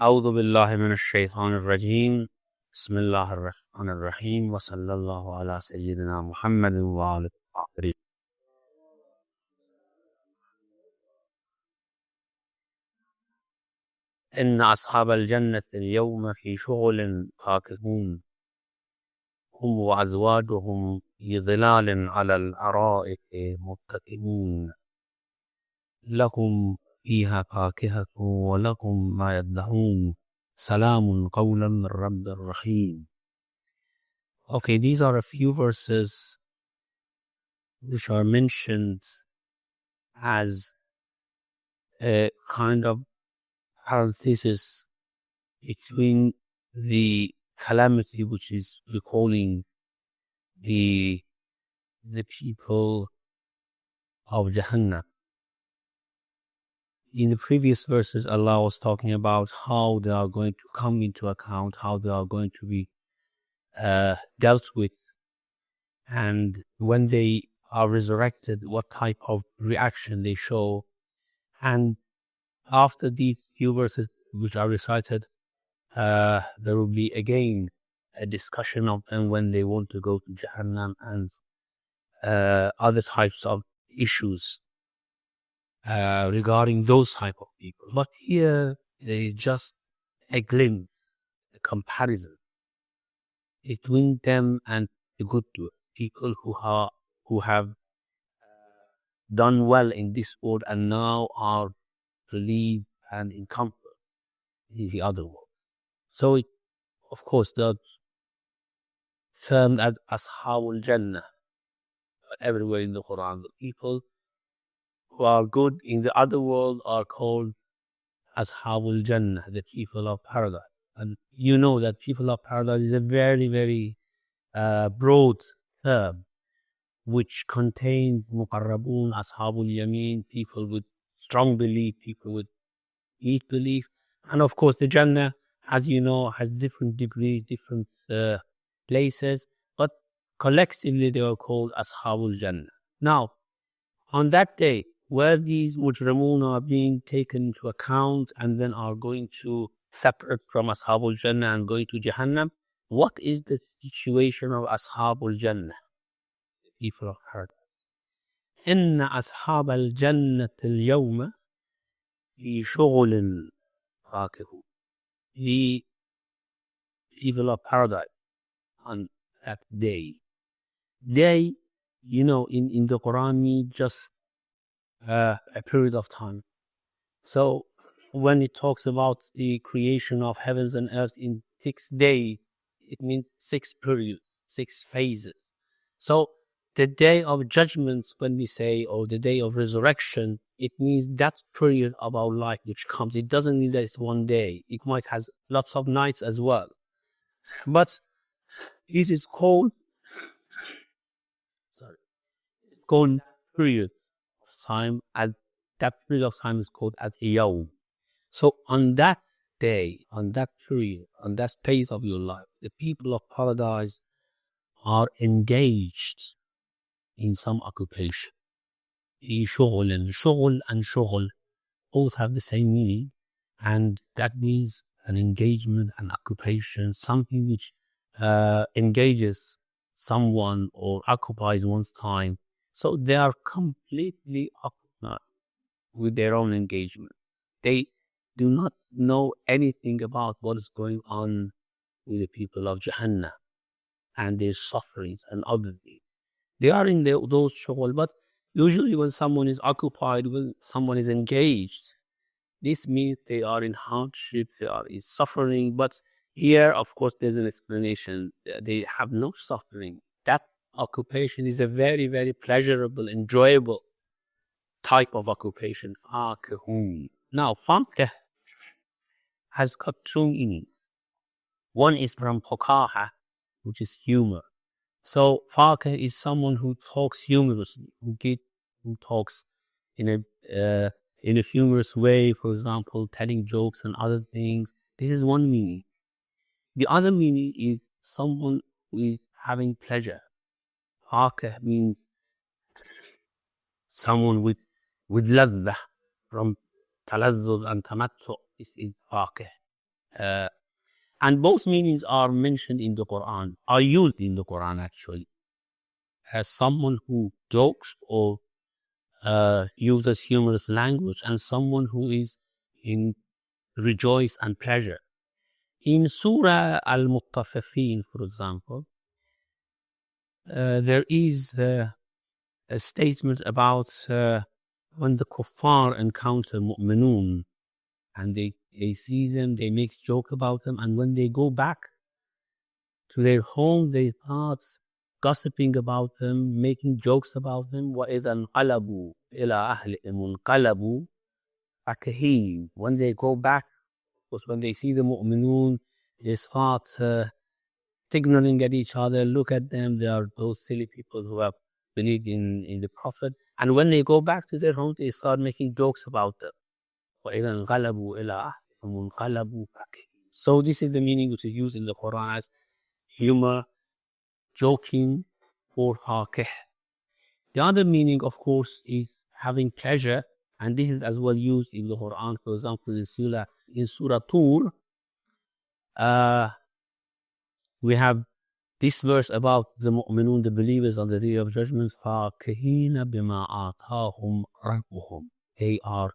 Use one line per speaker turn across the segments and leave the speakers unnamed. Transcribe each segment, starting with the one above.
أعوذ بالله من الشيطان الرجيم بسم الله الرحمن الرحيم وصلى الله على سيدنا محمد وآله الطاهرين. إن أصحاب الجنة اليوم في شغل فاكهون هم وأزواجهم في ظلال على الأرائك متكئون لهم فيها فاكهة ولكم ما يدعون سلام قولا من رب رحيم. Okay, these are a few verses which are mentioned as a kind of parenthesis between the calamity which is recalling the people of Jahannam. In the previous verses, Allah was talking about how they are going to come into account, how they are going to be dealt with, and when they are resurrected, what type of reaction they show. And after these few verses which are recited, there will be again a discussion of them when they want to go to Jahannam and other types of issues regarding those type of people. But here there is just a glimpse, a comparison between them and the good people who have done well in this world and now are relieved and in comfort in the other world. So it, of course, the term as Ashabul Jannah everywhere in the Quran. The people who are good in the other world are called Ashabul Jannah, the people of paradise. And you know that people of paradise is a very, very broad term which contains Muqarrabun, Ashabul Yameen, people with strong belief, people with weak belief. And of course, the Jannah, as you know, has different degrees, different places, but collectively they are called Ashabul Jannah. Now, on that day, where these Mujramun are being taken into account and then are going to separate from Ashabul Jannah and going to Jahannam, what is the situation of Ashabul Jannah? The people of paradise. إن أصحاب الجنة اليوم في شغل فاكهون. The people of paradise on that day. Day, you know, in the Quran means just a period of time. So when it talks about the creation of heavens and earth in 6 days, it means 6 periods, 6 phases. So the day of judgment, when we say, or the day of resurrection, it means that period of our life which comes. It doesn't mean that it's one day. It might have lots of nights as well. But it is called period of time, as that period of time is called as Yawm. So on that day, on that period, on that phase of your life, the people of paradise are engaged in some occupation. Shughul and shughul both have the same meaning, and that means an engagement, an occupation, something which engages someone or occupies one's time. So they are completely occupied with their own engagement. They do not know anything about what is going on with the people of Jahannam and their sufferings and other things. They are in those shughul, but usually when someone is occupied, when someone is engaged, this means they are in hardship, they are in suffering. But here, of course, there's an explanation. They have no suffering. That occupation is a very, very pleasurable, enjoyable type of occupation. Now, fakih has got 2 meanings. One is from pokaha, which is humor. So fakih is someone who talks humorously, who talks in a humorous way, for example, telling jokes and other things. This is one meaning. The other meaning is someone who is having pleasure. Fakih means someone with ladha, from talazzuz and tamattu. This is fakih. And both meanings are mentioned in the Quran, are used in the Quran actually, as someone who jokes or uses humorous language, and someone who is in rejoice and pleasure. In Surah Al-Muttaffifin, for example, there is a statement about when the kuffar encounter mu'minun, and they see them, they make joke about them, and when they go back to their home, they start gossiping about them, making jokes about them. وَإِذَا انْقَلَبُوا إِلَىٰ أَهْلِهِمُ انْقَلَبُوا فَكِهِينَ. When they go back, because when they see the mu'minun, they start signaling at each other, look at them, they are those silly people who have believed in the Prophet. And when they go back to their home, they start making jokes about them. وَإِذَا انْقَلَبُوا إِلَىٰ أَهْلِهِمُ انْقَلَبُوا فَكِهِينَ. So this is the meaning which is used in the Quran as humor, joking, or fakih. The other meaning, of course, is having pleasure, and this is as well used in the Quran. For example, in Surah Tur, we have this verse about the mu'minun, the believers on the day of judgment. فَاكِهِينَ بِمَا آتَاهُمْ رَبُّهُمْ. They are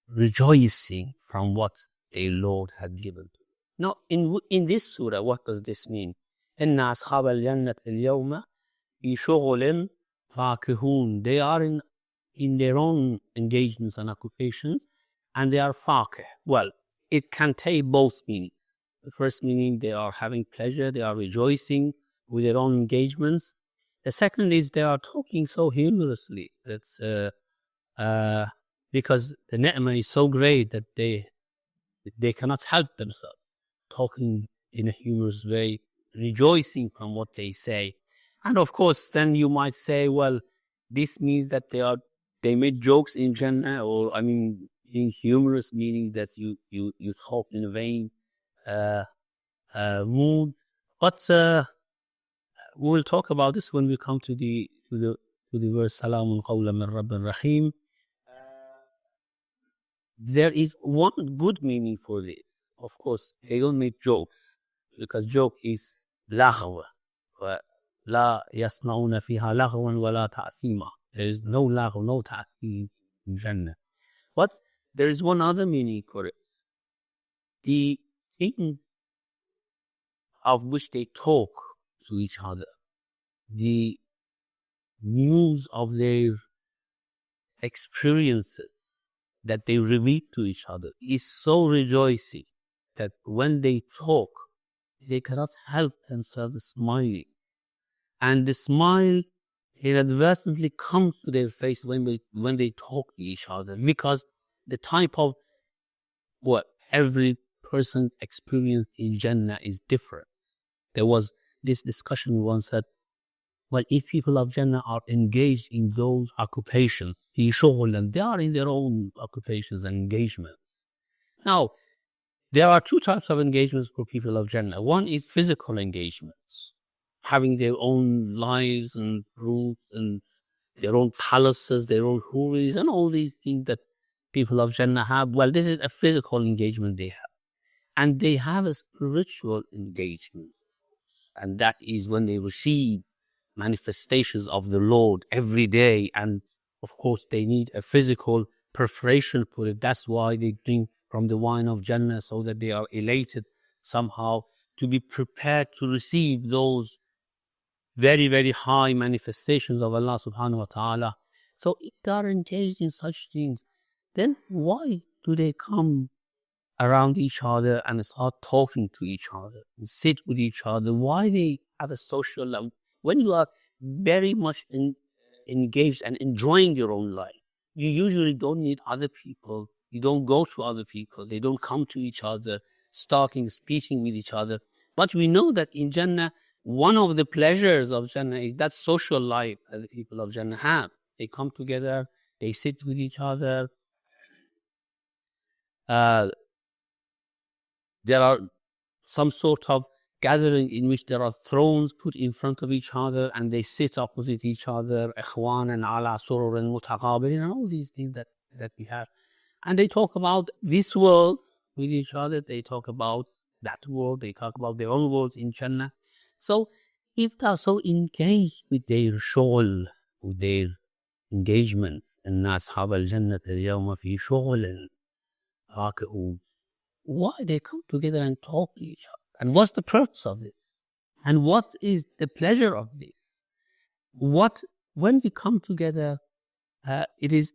rejoicing from what their Lord had given to them. Now, in this surah, what does this mean? إِنَّ أَصْحَابَ الْجَنَّةِ الْيَوْمَ فِي شُغُلٍ فَاكِهُونَ. They are in their own engagements and occupations, and they are fakih. Well, it can take both meanings. The first meaning, they are having pleasure, they are rejoicing with their own engagements. The second is they are talking so humorously. That's because the ni'mah is so great that they cannot help themselves, talking in a humorous way, rejoicing from what they say. And of course, then you might say, well, this means that they made jokes in Jannah, or being humorous, meaning that you talk in a vain mood. But we will talk about this when we come to the verse Salamun qawlan min Rabbir Rahim. There is one good meaning for this. Of course, they don't make jokes, because joke is laghwa. La yasma'una fiha laghwan wa la ta'thima. There is no laghw, no ta'thim in Jannah. But there is one other meaning for it. The thing of which they talk to each other, the news of their experiences that they reveal to each other is so rejoicing that when they talk, they cannot help themselves smiling. And the smile inadvertently comes to their face when they talk to each other, because the type of what every person experienced in Jannah is different. There was this discussion once that, well, if people of Jannah are engaged in those occupations, and they are in their own occupations and engagements. Now, there are two types of engagements for people of Jannah. One is physical engagements, having their own lives and roots and their own palaces, their own huris, and all these things that people of Jannah have. Well, this is a physical engagement they have. And they have a spiritual engagement. And that is when they receive manifestations of the Lord every day. And of course, they need a physical preparation for it. That's why they drink from the wine of Jannah, so that they are elated somehow to be prepared to receive those very, very high manifestations of Allah subhanahu wa ta'ala. So if they are engaged in such things, then why do they come around each other and start talking to each other and sit with each other? Why they have a social life? When you are very much engaged and enjoying your own life, you usually don't need other people. You don't go to other people. They don't come to each other, talking, speaking with each other. But we know that in Jannah, one of the pleasures of Jannah is that social life that the people of Jannah have. They come together, they sit with each other. There are some sort of gathering in which there are thrones put in front of each other, and they sit opposite each other, ikhwanan ala sururin mutaqabilin, and all these things that we have. And they talk about this world, with each other. They talk about that world. They talk about their own worlds in Jannah. So if they are so engaged with their shoal, with their engagement, إن أصحاب الجنة اليوم في شغل فاكهون, why they come together and talk to each other? And what's the purpose of this? And what is the pleasure of this? When we come together, it is,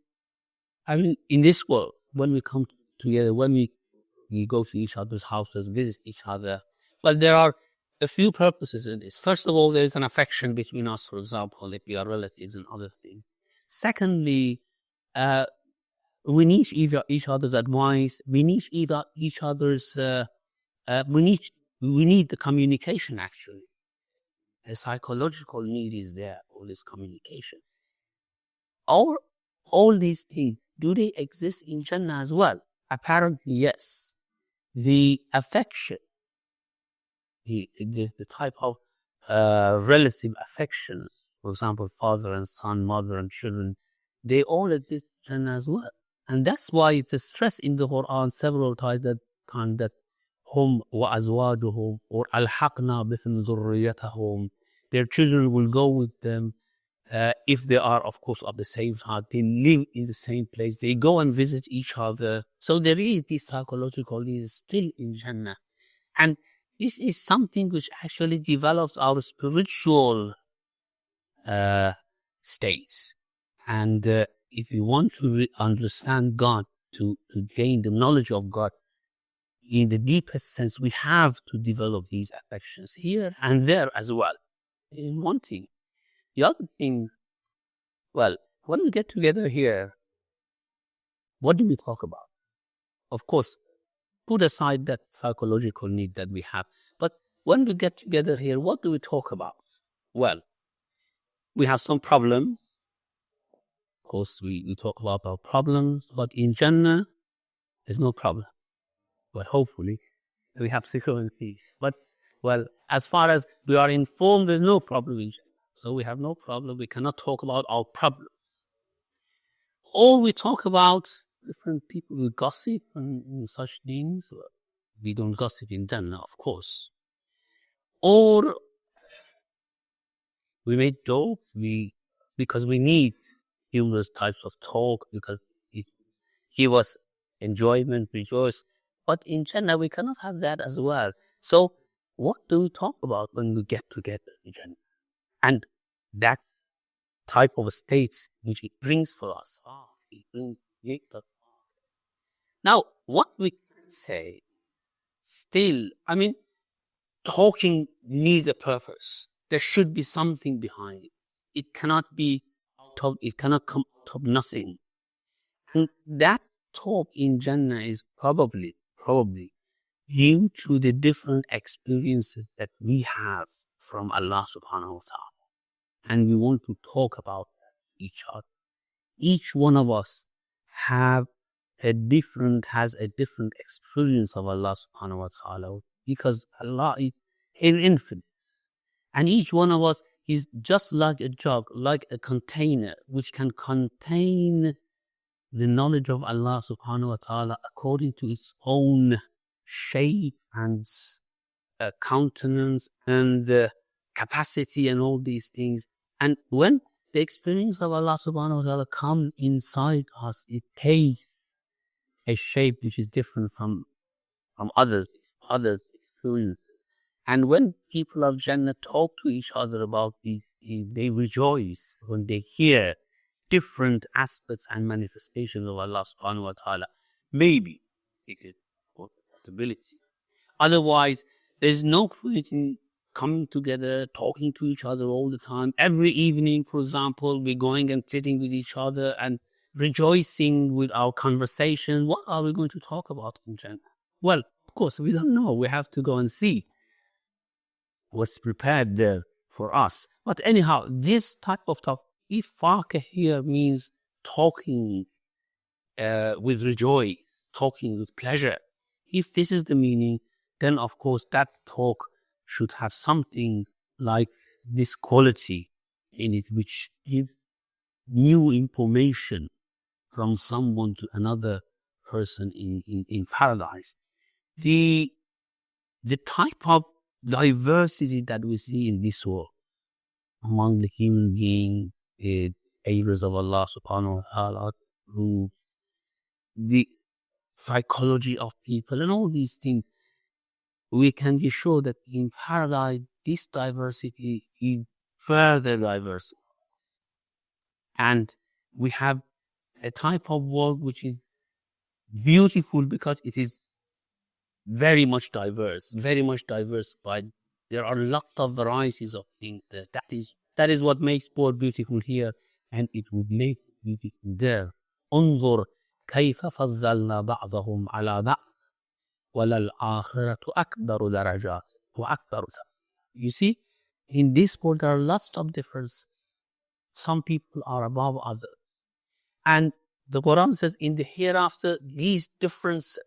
I mean, in this world, when we come together, when we go to each other's houses, visit each other, well, there are a few purposes in this. First of all, there is an affection between us, for example, if we are relatives and other things. Secondly, we need each other's advice. We need each other's. We need the communication. Actually, a psychological need is there. All this communication. All these things, do they exist in Jannah as well? Apparently, yes. The affection, the type of relative affection, for example, father and son, mother and children, they all exist in Jannah as well. And that's why it's a stress in the Quran several times that hum wa azwajuhum or alhaqna bihim zurriyatahum, their children will go with them. If they are, of course, of the same heart, they live in the same place, they go and visit each other. So there is this psychological need still in Jannah. And this is something which actually develops our spiritual states. And if we want to understand God, to gain the knowledge of God in the deepest sense, we have to develop these affections here and there as well. In one thing. The other thing, well, when we get together here, what do we talk about? Of course, put aside that psychological need that we have. But when we get together here, what do we talk about? Well, we have some problems. Of course, we talk about our problems, but in Jannah, there's no problem. But hopefully, we have security. But, well, as far as we are informed, there's no problem in Jannah. So we have no problem. We cannot talk about our problem. Or we talk about different people, we gossip and such things. We don't gossip in Jannah, of course. Or we make jokes, because we need humorous types of talk, because it gives us enjoyment, rejoice. But in Jannah, we cannot have that as well. So what do we talk about when we get together in Jannah? And that type of states which it brings for us. Now, what we can say, still, I mean, talking needs a purpose. There should be something behind it. It cannot come out of nothing. And that talk in Jannah is probably due to the different experiences that we have from Allah subhanahu wa ta'ala. And we want to talk about each other. Each one of us has a different experience of Allah subhanahu wa ta'ala, because Allah is infinite. And each one of us is just like a jug, like a container, which can contain the knowledge of Allah subhanahu wa ta'ala according to its own shape and countenance and capacity and all these things. And when the experience of Allah subhanahu wa ta'ala come inside us, it takes a shape which is different from others experiences. And when people of Jannah talk to each other about these, they rejoice when they hear different aspects and manifestations of Allah subhanahu wa ta'ala. Maybe it is a possibility. Otherwise, there's no point in coming together, talking to each other all the time. Every evening, for example, we're going and sitting with each other and rejoicing with our conversation. What are we going to talk about in Jannah? Well, of course, we don't know. We have to go and see what's prepared there for us. But anyhow, this type of talk, if faqih here means talking with rejoice, talking with pleasure, if this is the meaning, then of course that talk should have something like this quality in it, which gives new information from someone to another person in paradise. the type of diversity that we see in this world among the human beings, areas of Allah subhanahu wa ta'ala, through the psychology of people and all these things, we can be sure that in paradise, this diversity is further diverse. And we have a type of world which is beautiful because it is very much diverse, very much diversified. There are a lot of varieties of things. That is what makes world beautiful here, and it would make beautiful there. انظر كيف فضلنا بعضهم على بعض وللآخرة أكبر درجات وأكبر. You see, in this world there are lots of differences. Some people are above others. And the Quran says in the hereafter, these differences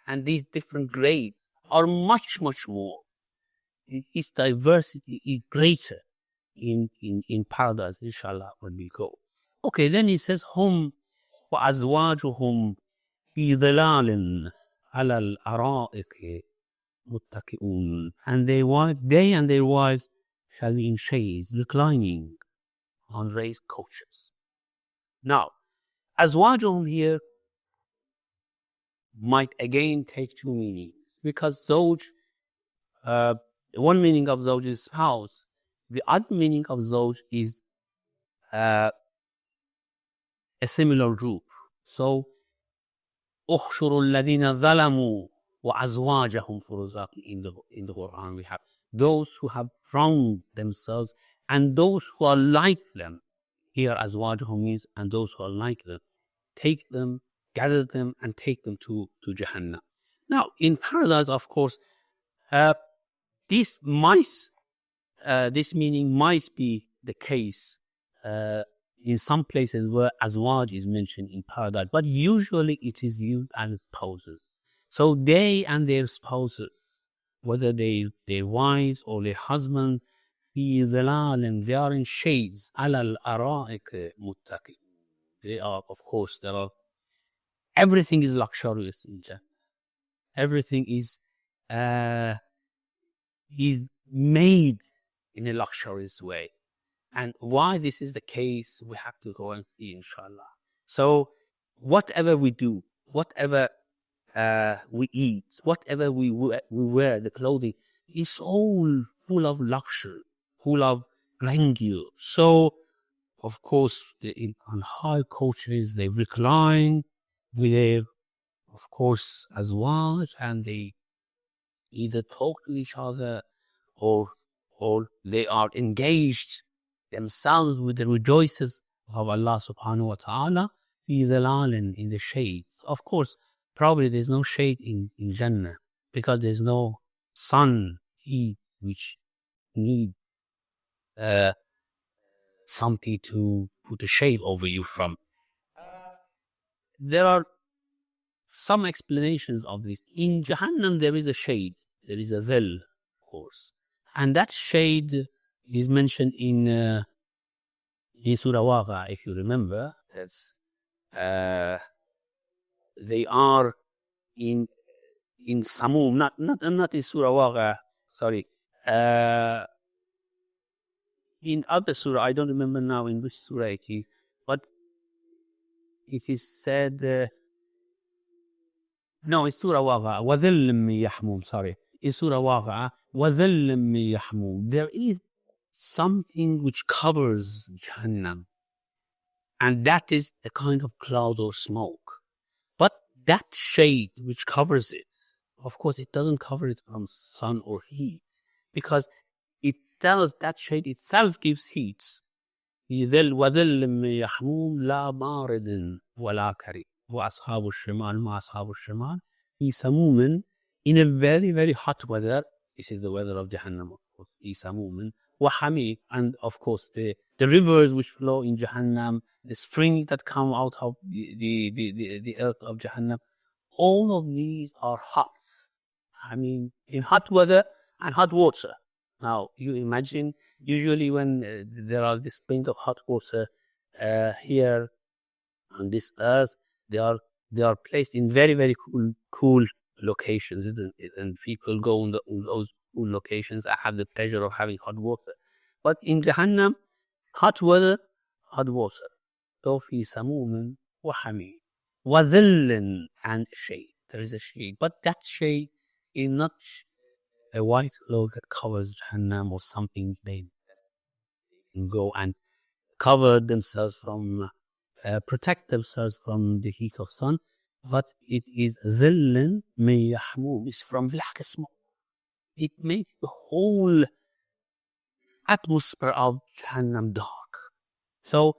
and these different grades are much, much more. Its diversity is greater in paradise, inshallah, when we go. Okay, then he says, Hum wa azwajuhum fi dhilalin ala al-ara'iki muttaki'un. And they and their wives shall be in shades, reclining on raised couches. Now, azwajuhum here might again take two meanings, because zawj, one meaning of zawj is spouse. The other meaning of zawj is a similar group. So, احشروا الذين ظلموا وأزواجهم فرزاق. In the Quran we have those who have wronged themselves and those who are like them. Here azwajuhum means and those who are like them. Take them, gather them, and take them to Jahannam. Now, in paradise, of course, this meaning might be the case in some places where azwaj is mentioned in paradise, but usually it is used as spouses. So they and their spouses, whether their wives or their husbands, fi dhilalin, they are in shades, ala al-ara'ik muttaqi. They are, of course, everything is luxurious in Jannah. Everything is made in a luxurious way. And why this is the case, we have to go and see, inshallah. So whatever we do, whatever we eat, whatever we wear, the clothing, is all full of luxury, full of grandeur. So, of course, on high couches, they recline with their, of course, azwaj, and they either talk to each other or they are engaged themselves with the rejoices of Allah subhanahu wa ta'ala, fi dhilalin, in the shades. Of course, probably there's no shade in Jannah because there's no sun, heat, which need something to put a shade over you from. There are some explanations of this. In Jahannam, there is a shade, there is a dhil, of course. And that shade is mentioned in Surah Waqa, if you remember. That's, they are in Samum, not in Surah Waqa, sorry. In other surah, I don't remember now in which surah it is, but it is said, no, it's Surah Waqa, وَذِلٍّ مِّن يَحْمُومٍ, sorry. In Surah Waqa, وَذِلٍّ مِّن يَحْمُومٍ. There is something which covers Jahannam, and that is a kind of cloud or smoke. But that shade which covers it, of course, it doesn't cover it from sun or heat, because it tells that shade itself gives heat. وَذِلٍّ مِّن يَحْمُومٍ لَا بَارِدٍ وَلَا كَرِيمٍ وَأَصْحَابُ الشِّمَالِ مَا أَصْحَابُ الشِّمَالِ فِي سَمُومٍ. In a very, very hot weather. This is the weather of Jahannam, of course. فِي سَمُومٍ وَحَمِيمٍ. And of course, the rivers which flow in Jahannam, the springs that come out of the earth of Jahannam, all of these are hot. I mean, in hot weather and hot water. Now, you imagine, usually when there are this springs of hot water here on this earth, they are placed in very, very cool locations, isn't it? And people go on those cool locations. I have the pleasure of having hot water. But in Jahannam, hot weather, hot water. So fi samumin wa hamim. Wa dhillin, and shade. There is a shade. But that shade is not a white cloth that covers Jahannam or something. They can go and cover themselves from, protect themselves from the heat of sun. But it is dhillin min yahmum. It's from black smoke. It makes the whole atmosphere of Jahannam dark. So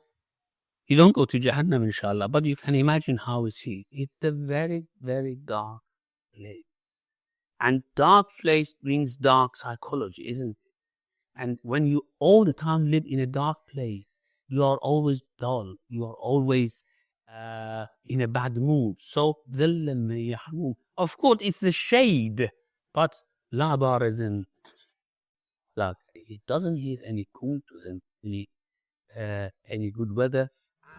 you don't go to Jahannam, inshallah, but you can imagine how it is. It's a very, very dark place. And dark place brings dark psychology, isn't it? And when you all the time live in a dark place, you are always dull. You are always in a bad mood. So, of course, it's the shade, but la baridin. Like, it doesn't give any cool to them, any good weather,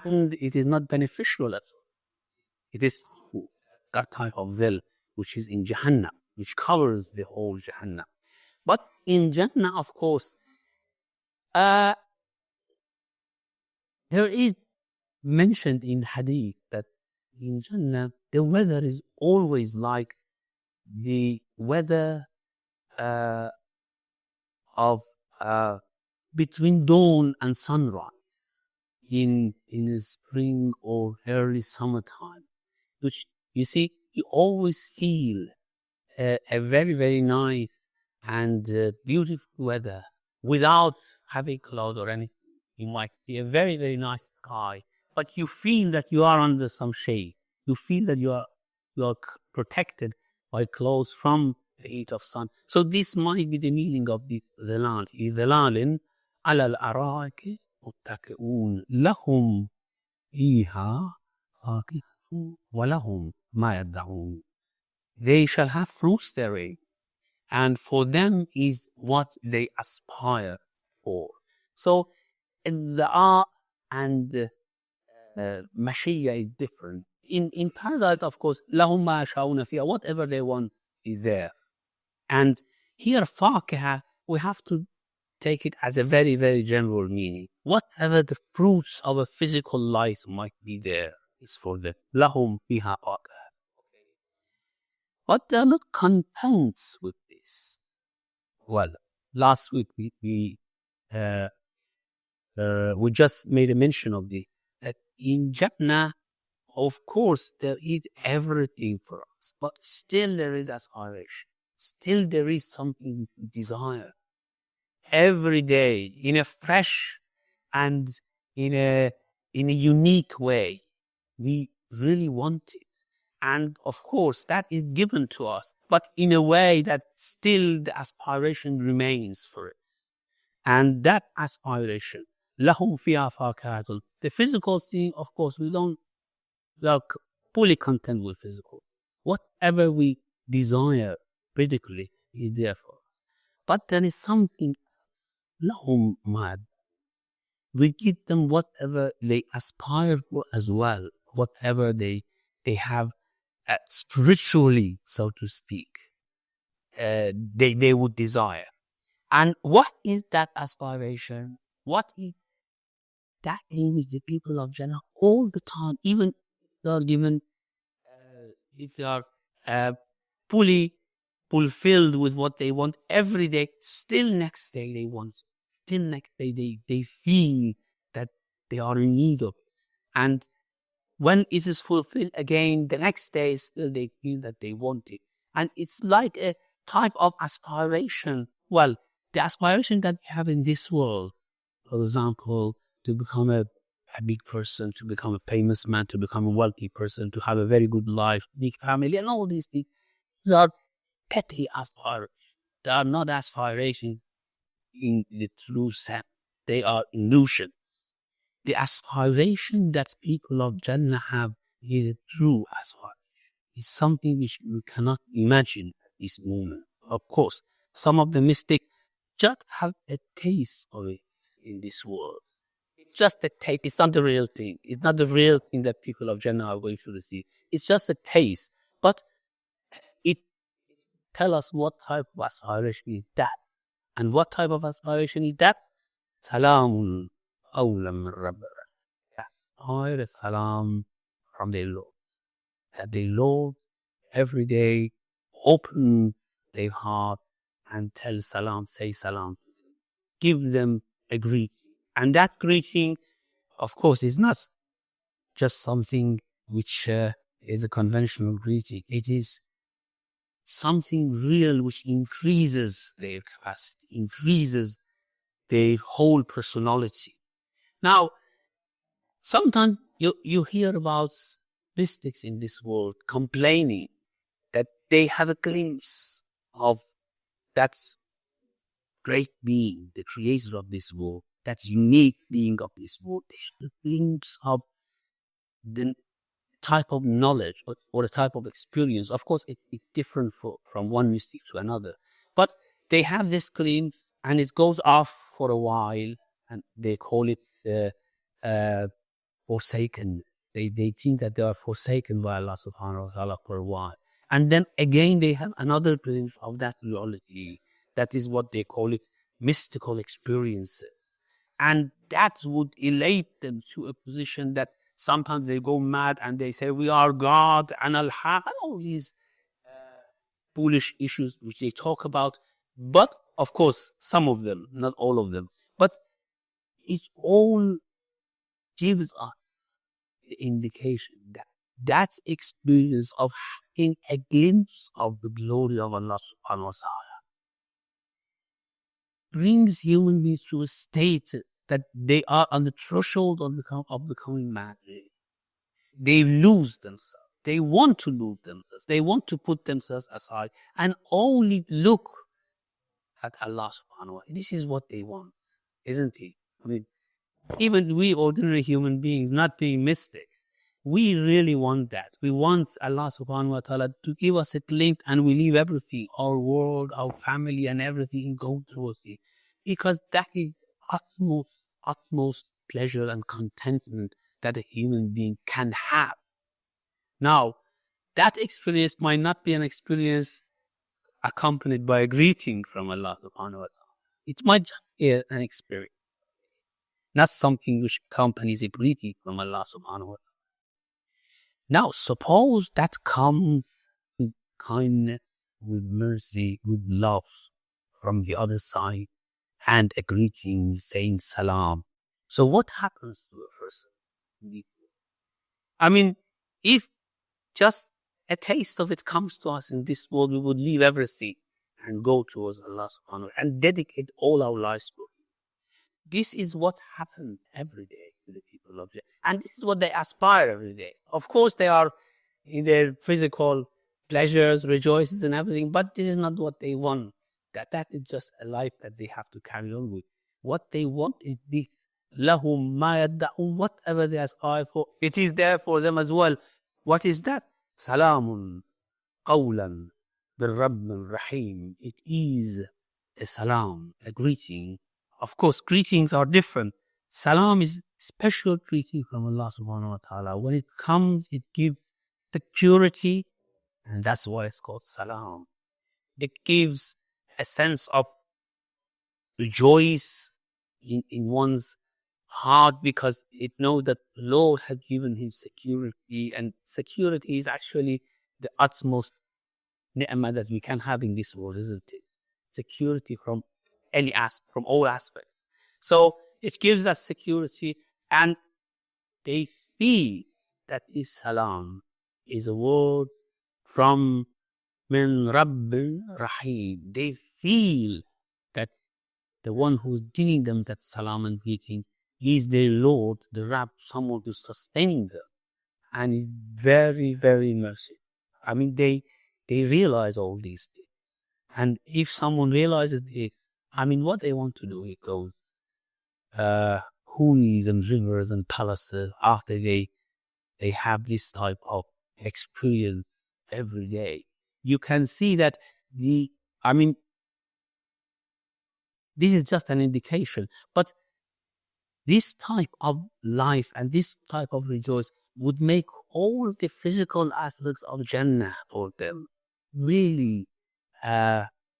and it is not beneficial at all. It is that type of dhil, which is in Jahannam, which covers the whole Jahannam. But in Jannah, of course, there is mentioned in Hadith that in Jannah, the weather is always like the weather of between dawn and sunrise in the spring or early summertime, which you see, you always feel a very, very nice and beautiful weather without having cloud or anything. You might see a very, very nice sky, but you feel that you are under some shade. You feel that you are protected by clothes from the heat of sun. So this might be the meaning of the dhilal. Dhilalin ala al-araiki muttaqi'un lahum fiha fakihatun wa lahum ma yad'un. They shall have fruits therein, and for them is what they aspire for. So the art and Mashiach is different. In paradise, of course, lahum ma yasha'una fiha, whatever they want is there. And here, fakiha, we have to take it as a very, very general meaning. Whatever the fruits of a physical life might be there is for them. Lahum fiha fakiha. But they are not content with this. Well, last week we just made a mention of this. That in Jannah, of course, there is everything for us, but still there is aspiration. Still there is something to desire. Every day, in a fresh and in a unique way, we really want it. And of course, that is given to us, but in a way that still the aspiration remains for it. And that aspiration, lahum fiha fakihatun. The physical thing, of course, we are fully content with physical. Whatever we desire physically is there for us. But there is something, lahum mad. We give them whatever they aspire for as well, whatever they have spiritually, so to speak, they would desire. And what is that aspiration? What is that thing which the people of Jannah all the time, even if they are fully fulfilled with what they want every day, still next day they want, still next day they feel that they are in need of it. And when it is fulfilled again, the next day still they feel that they want it. And it's like a type of aspiration. Well, the aspiration that we have in this world, for example, to become a big person, to become a famous man, to become a wealthy person, to have a very good life, big family, and all these things, these are petty aspirations. They are not aspirations in the true sense. They are illusion. The aspiration that people of Jannah have is a true aspiration. It's something which you cannot imagine at this moment. Of course, some of the mystics just have a taste of it in this world. It's just a taste. It's not the real thing. It's not the real thing that people of Jannah are going to receive. It's just a taste. But it tell us what type of aspiration is that. And what type of aspiration is that? Salamun awlam min Rabbir. Higher salam from their Lord. That their Lord every day open their heart and tell salam, say salam. Give them a greeting. And that greeting, of course, is not just something which is a conventional greeting. It is something real which increases their capacity, increases their whole personality. Now, sometimes you hear about mystics in this world complaining that they have a glimpse of that great being, the creator of this world, that unique being of this world. They have a glimpse of the type of knowledge or the type of experience. Of course, it's different from one mystic to another. But they have this claim and it goes off for a while and they call it forsaken. They think that they are forsaken by Allah subhanahu wa ta'ala for a while. And then again, they have another glimpse of that reality. That is what they call it mystical experiences. And that would elate them to a position that sometimes they go mad and they say, we are God and Al-Haq, and all these foolish issues which they talk about. But of course, some of them, not all of them, but it all gives us the indication that that experience of having a glimpse of the glory of Allah subhanahu wa ta'ala brings human beings to a state that they are on the threshold of becoming mad. They lose themselves. They want to lose themselves. They want to put themselves aside and only look at Allah subhanahu wa ta'ala. This is what they want, isn't it? I mean, even we ordinary human beings, not being mystics, we really want that. We want Allah subhanahu wa ta'ala to give us a glimpse and we leave everything, our world, our family and everything, and go towards it. Because that is utmost pleasure and contentment that a human being can have. Now, that experience might not be an experience accompanied by a greeting from Allah subhanahu wa ta'ala. It might just be an experience, not something which accompanies a greeting from Allah subhanahu wa ta'ala. Now, suppose that comes with kindness, with mercy, with love from the other side, and a greeting saying salam. So what happens to a person? I mean, if just a taste of it comes to us in this world, we would leave everything and go towards Allah subhanahu wa ta'ala and dedicate all our lives to Him. This is what happens every day to the people of Jannah. And this is what they aspire every day. Of course, they are in their physical pleasures, rejoices and everything, but this is not what they want. That is just a life that they have to carry on with. What they want is this. Lahum ma yadda'un, whatever they aspire for, it is there for them as well. What is that? Salamun qawlan bil Rabbir Rahim. It is a salam, a greeting. Of course, greetings are different. Salam is special greeting from Allah subhanahu wa ta'ala. When it comes, it gives security, and that's why it's called salam. It gives a sense of rejoice in one's heart because it knows that the Lord has given him security, and security is actually the utmost ni'mah that we can have in this world, isn't it? Security from from all aspects. So it gives us security, and they feel that salam is a word from min Rabbir Rahim. They feel that the one who's giving them that salam and greeting is their Lord, the Rabb, someone who's sustaining them, and is very, very merciful. I mean, they realize all these things, and if someone realizes it, I mean, what they want to do, it goes hunis and rivers and palaces after they have this type of experience every day. You can see that this is just an indication, but this type of life and this type of rejoice would make all the physical aspects of Jannah for them really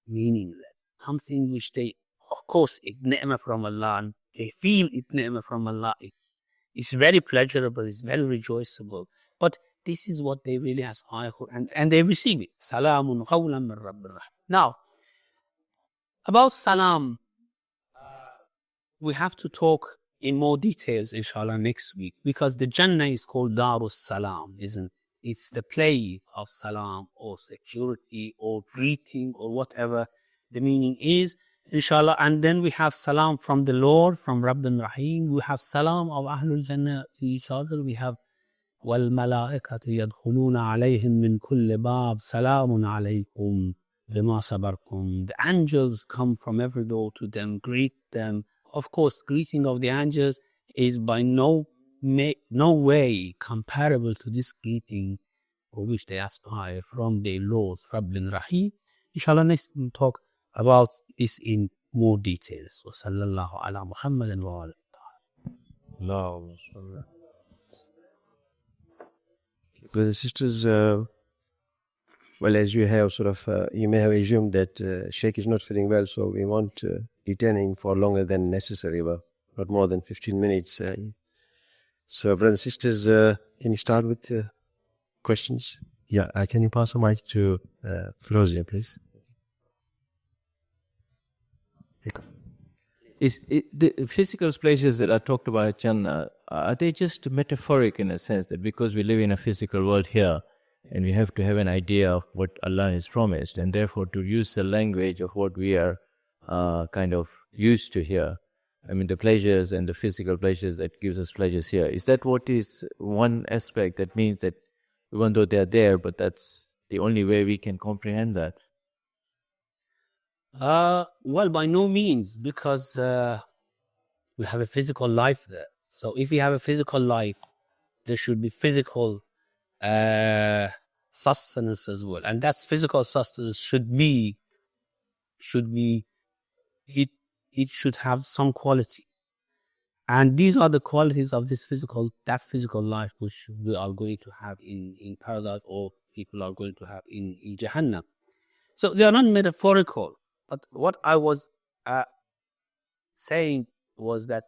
meaningless. Something which they, of course, it's ni'mah from Allah, and they feel it's ni'mah from Allah. It's very pleasurable, it's very rejoiceable. But this is what they really aspire for, and they receive it. Salamun qawlan min Rabbir Rahim. Now, about salam, we have to talk in more details, inshallah, next week, because the Jannah is called Darus Salam, isn't it? It's the place of salam or security or greeting or whatever the meaning is, inshallah. And then we have salam from the Lord, from Rabbir Rahim. We have salam of Ahlul Jannah to each other. We have وَالْمَلَائِكَةُ يَدْخُلُونَ عَلَيْهِمْ مِنْ كُلِّ بَابٍ سَلَامٌ عَلَيْكُمْ بِمَا صَبَرْتُمْ. The angels come from every door to them, greet them. Of course, greeting of the angels is by no way comparable to this greeting for which they aspire from their Lord, Rabbir Rahim. Inshallah, next we'll talk about this in more details. Wa sallallahu ala Muhammadin wa ala.
Brothers and sisters, well, as you have you may have assumed that Sheikh is not feeling well, so we won't detain him for longer than necessary, but not more than 15 minutes. So, brothers and sisters, can you start with questions? Yeah, can you pass the mic to Frozier, please?
The physical pleasures that are talked about at Jannah, are they just metaphoric in a sense that because we live in a physical world here and we have to have an idea of what Allah has promised, and therefore to use the language of what we are kind of used to here, I mean the pleasures and the physical pleasures that gives us pleasures here, is that what is one aspect that means that even though they are there, but that's the only way we can comprehend that?
Well, by no means, because we have a physical life there. So if we have a physical life, there should be physical sustenance as well. And that physical sustenance should have some quality. And these are the qualities of that physical life which we are going to have in paradise, or people are going to have in Jahannam. So they are not metaphorical. But what I was saying was that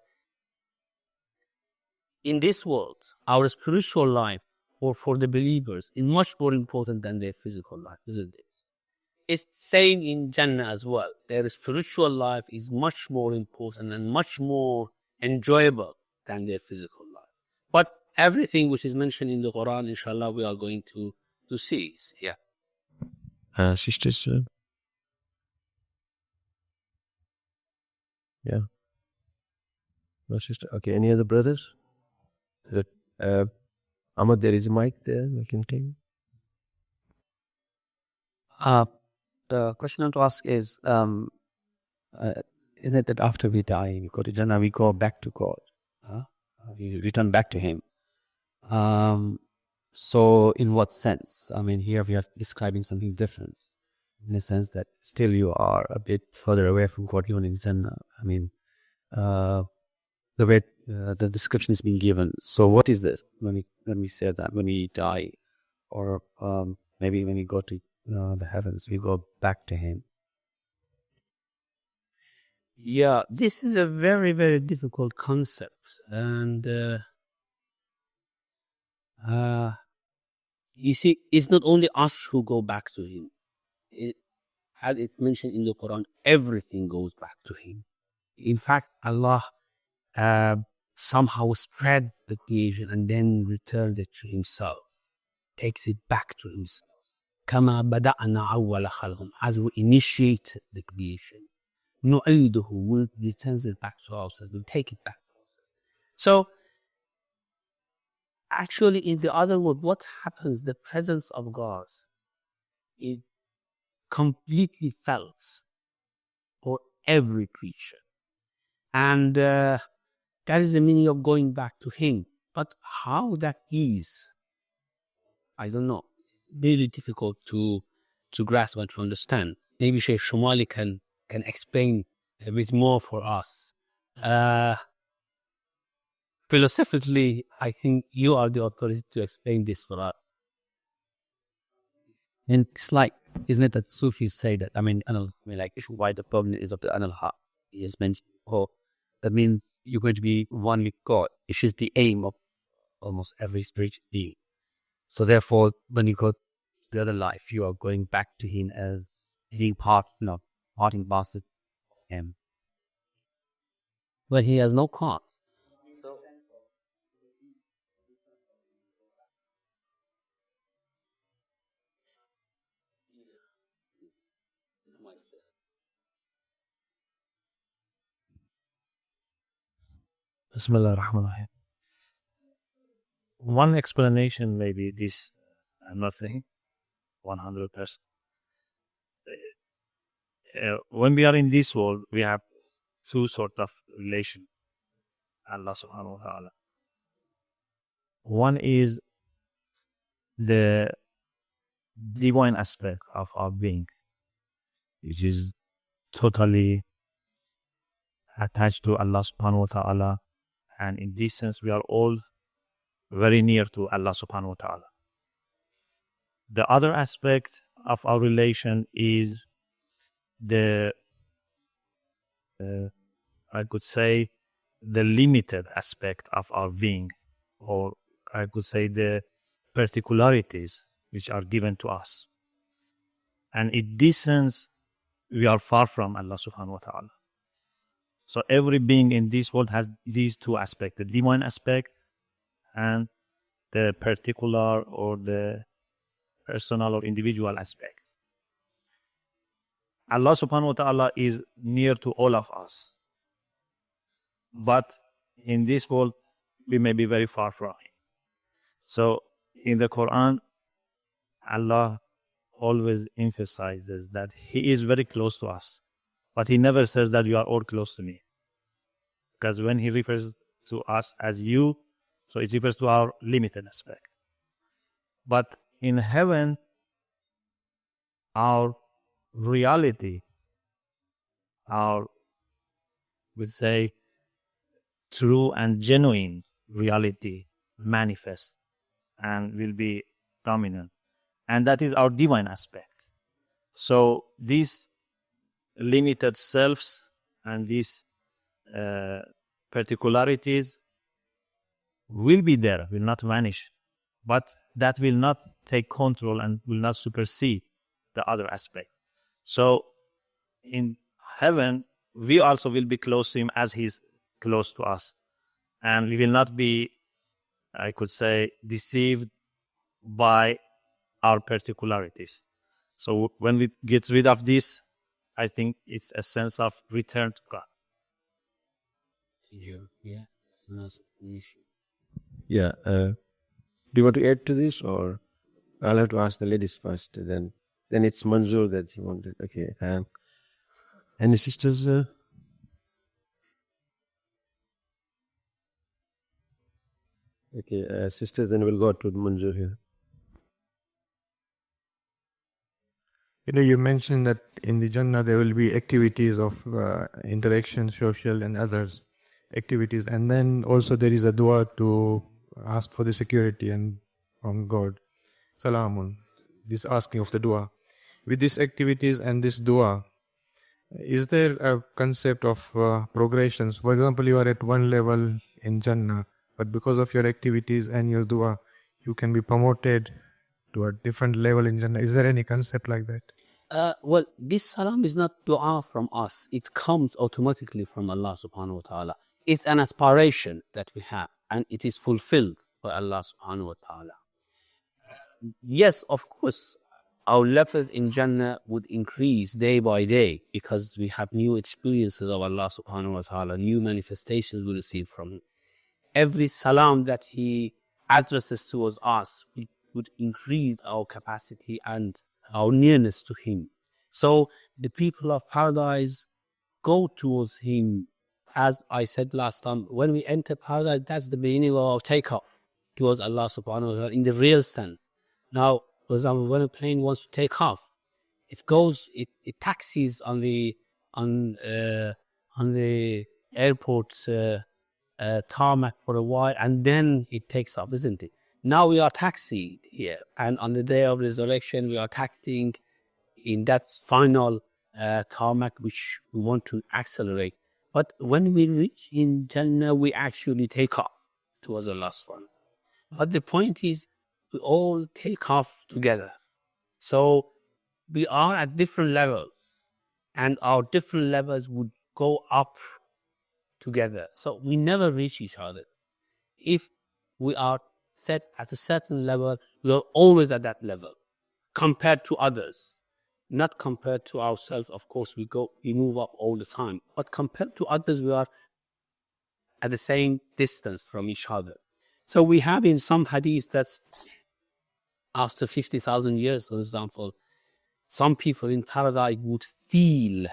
in this world, our spiritual life, or for the believers, is much more important than their physical life, isn't it? It's saying in Jannah as well, their spiritual life is much more important and much more enjoyable than their physical life. But everything which is mentioned in the Quran, inshallah, we are going to see. Yeah.
Sisters, yeah. No, sister. Okay, any other brothers? Good. Ahmad, there is a mic there. We can take.
The question I want to ask is, isn't it that after we die, we go to Jannah, we go back to God? We return back to Him. So in what sense? I mean, here we are describing something different, in the sense that still you are a bit further away from God, even in Jannah. I mean, the way the description is being given. So what is this when we say that when we die, or maybe when we go to the heavens, we go back to Him?
Yeah, this is a very, very difficult concept. And you see, it's not only us who go back to Him. As it's mentioned in the Quran, everything goes back to Him. In fact, Allah somehow spread the creation and then returned it to Himself, takes it back to Himself. كما بدأنا أول خلق, as we initiated the creation. نعيده, will return it back to ourselves, we'll take it back. So, actually, in the other word, what happens, the presence of God is completely felt for every creature. And that is the meaning of going back to Him. But how that is, I don't know. Really difficult to grasp and to understand. Maybe Sheikh Shumali can explain a bit more for us. Philosophically, I think you are the authority to explain this for us.
And it's like Isn't it that Sufis say that? I mean, like why the problem is of the anal is mentioned. Oh, that means you're going to be one with God. It's just the aim of almost every spiritual being. So therefore, when you go to the other life, you are going back to Him as being part and parcel of Him. But He has no cause.
Bismillah ar-Rahman ar-Rahim. One explanation maybe this, I'm not saying 100%. When we are in this world, we have two sort of relation. Allah subhanahu wa ta'ala. One is the divine aspect of our being, which is totally attached to Allah subhanahu wa ta'ala. And in this sense, we are all very near to Allah subhanahu wa ta'ala. The other aspect of our relation is the, I could say, the limited aspect of our being, or I could say the particularities which are given to us. And in this sense, we are far from Allah subhanahu wa ta'ala. So every being in this world has these two aspects, the divine aspect and the particular or the personal or individual aspects. Allah subhanahu wa ta'ala is near to all of us. But in this world, we may be very far from Him. So in the Quran, Allah always emphasizes that He is very close to us. But He never says that you are all close to me. Because when He refers to us as you, so it refers to our limited aspect. But in heaven, our reality, our, would say, true and genuine reality manifests and will be dominant. And that is our divine aspect. So these limited selves and these particularities will be there, will not vanish. But that will not take control and will not supersede the other aspect. So in heaven, we also will be close to Him as He's close to us. And we will not be, I could say, deceived by our particularities. So when we get rid of this, I think it's a sense of return to God.
Yeah. Do you want to add to this, or I'll have to ask the ladies first? Then it's Manzoor that he wanted. Okay. Any sisters? Okay, sisters. Then we'll go to Manzoor here.
You mentioned that in the Jannah there will be activities of interaction, social and others activities, and then also there is a dua to ask for the security and from God. Salamun, this asking of the dua. With these activities and this dua, is there a concept of progressions? For example, you are at one level in Jannah, but because of your activities and your dua, you can be promoted to a different level in Jannah. Is there any concept like that?
Well, this salam is not dua from us. It comes automatically from Allah subhanahu wa ta'ala. It's an aspiration that we have, and it is fulfilled by Allah subhanahu wa ta'ala. Yes, of course, our level in Jannah would increase day by day because we have new experiences of Allah subhanahu wa ta'ala, new manifestations we receive from Him. Every salam that He addresses towards us would increase our capacity and our nearness to Him. So the people of paradise go towards Him. As I said last time, when we enter paradise, that's the beginning of our take-off towards Allah subhanahu wa ta'ala in the real sense. Now, for example, when a plane wants to take off, it taxis on the airport tarmac for a while, and then it takes off, isn't it? Now we are taxied here, and on the day of resurrection, we are taxiing
in that final tarmac which we want to accelerate. But when we reach in Jannah, we actually take off towards the last one. But the point is, we all take off together. So we are at different levels, and our different levels would go up together. So we never reach each other. If we are set at a certain level, we are always at that level compared to others. Not compared to ourselves, of course, we move up all the time. But compared to others, we are at the same distance from each other. So we have in some hadith that after 50,000 years, for example, some people in paradise would feel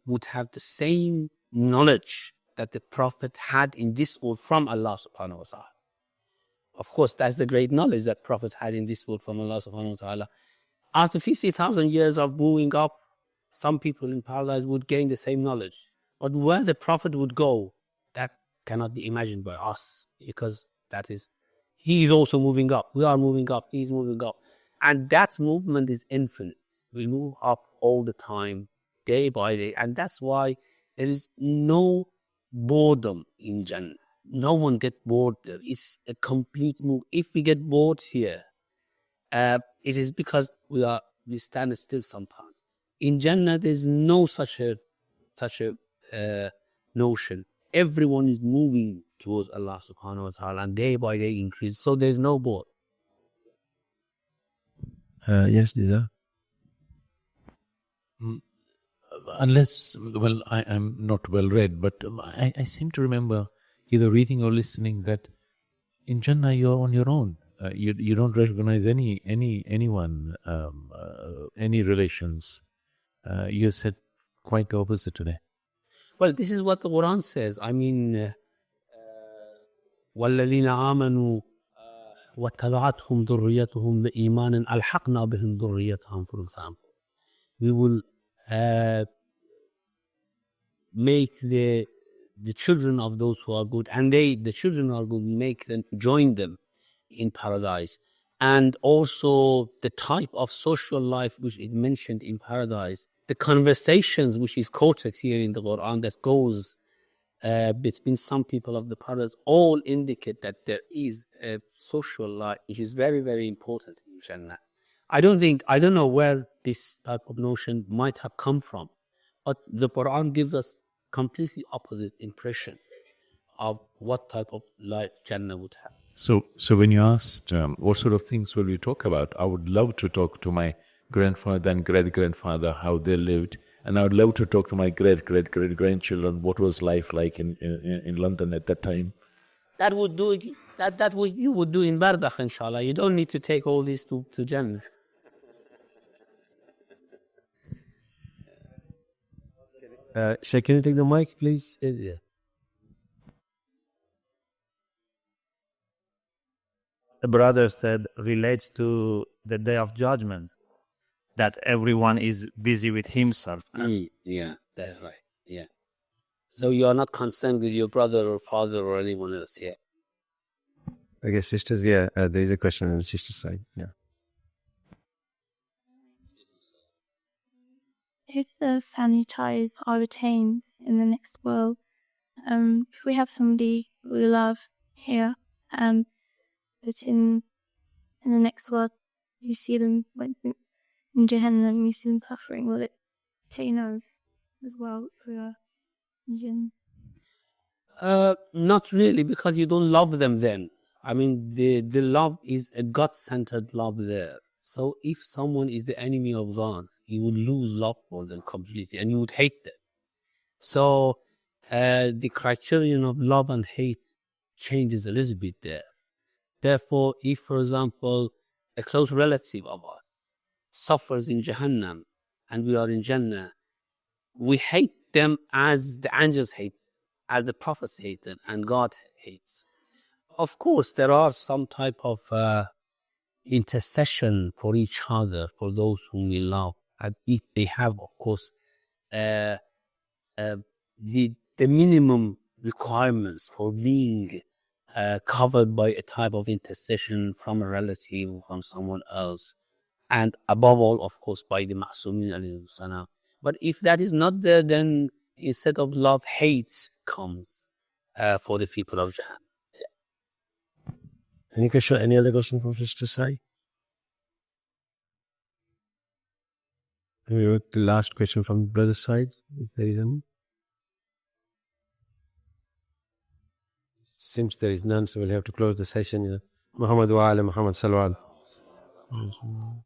would have the same knowledge that the Prophet had in this world from Allah subhanahu wa ta'ala. Of course, that's the great knowledge that Prophet had in this world from Allah subhanahu wa ta'ala. After 50,000 years of moving up, some people in paradise would gain the same knowledge. But where the Prophet would go, that cannot be imagined by us, because he is also moving up. We are moving up. He is moving up. And that movement is infinite. We move up all the time, day by day. And that's why there is no boredom in Jannah. No one gets bored there. It's a complete move. If we get bored here, it is because we stand still sometimes. In Jannah, there's no such a notion. Everyone is moving towards Allah subhanahu wa ta'ala, and day by day increase. So there's no board.
Yes, Dida.
Unless, well, I'm not well read, but I seem to remember either reading or listening that in Jannah you're on your own. You don't recognize anyone, any relations. You said quite the opposite today.
Well, this is what the Quran says. I mean, وَالَّذِينَ آمَنُوا وَاتَّبَعَتْهُمْ ذُرِّيَّتُهُمْ بِإِيمَانٍ أَلْحَقْنَا بِهِمْ ذُرِّيَّتَهُمْ, for example. We will make the children of those who are good, and the children are good, make them join them in paradise. And also the type of social life which is mentioned in paradise, the conversations which is quoted here in the Quran that goes between some people of the paradise, all indicate that there is a social life which is very, very important in Jannah. I don't know where this type of notion might have come from, but the Quran gives us completely opposite impression of what type of life Jannah would have.
So when you asked what sort of things will we talk about, I would love to talk to my grandfather and great-grandfather, how they lived, and I would love to talk to my great-great-great-grandchildren, what was life like in London at that time.
That would do that what you would do in Bardakh, inshallah. You don't need to take all this to Jannah.
Sheikh, can you take the mic, please?
Yeah.
The brother said relates to the Day of Judgment, that everyone is busy with himself.
Yeah, that's right. Yeah. So you are not concerned with your brother or father or anyone else. Yeah.
Okay, sisters, there is a question on the sister side. Yeah.
If the family ties are retained in the next world, if we have somebody we love here, but in the next world you see them in Jahannam, you see them suffering, will it say no as well for Jinn?
Not really, because you don't love them then. I mean, the love is a God-centered love there. So if someone is the enemy of God, you would lose love for them completely, and you would hate them. So the criterion of love and hate changes a little bit there. Therefore, if, for example, a close relative of us suffers in Jahannam and we are in Jannah, we hate them as the angels hate, as the prophets hate them, and God hates. Of course, there are some type of intercession for each other, for those whom we love. And if they have, of course, the minimum requirements for being covered by a type of intercession from a relative, from someone else, and above all, of course, by the Ma'sumin alayhi salam. But if that is not there, then instead of love, hate comes for the people of Jahannam.
Any other question from Sister Sai? Maybe the last question from the brother's side, if there is any. Seems there is none, so we'll have to close the session. Muhammad wa ala Muhammad sallallahu alaihi wasallam.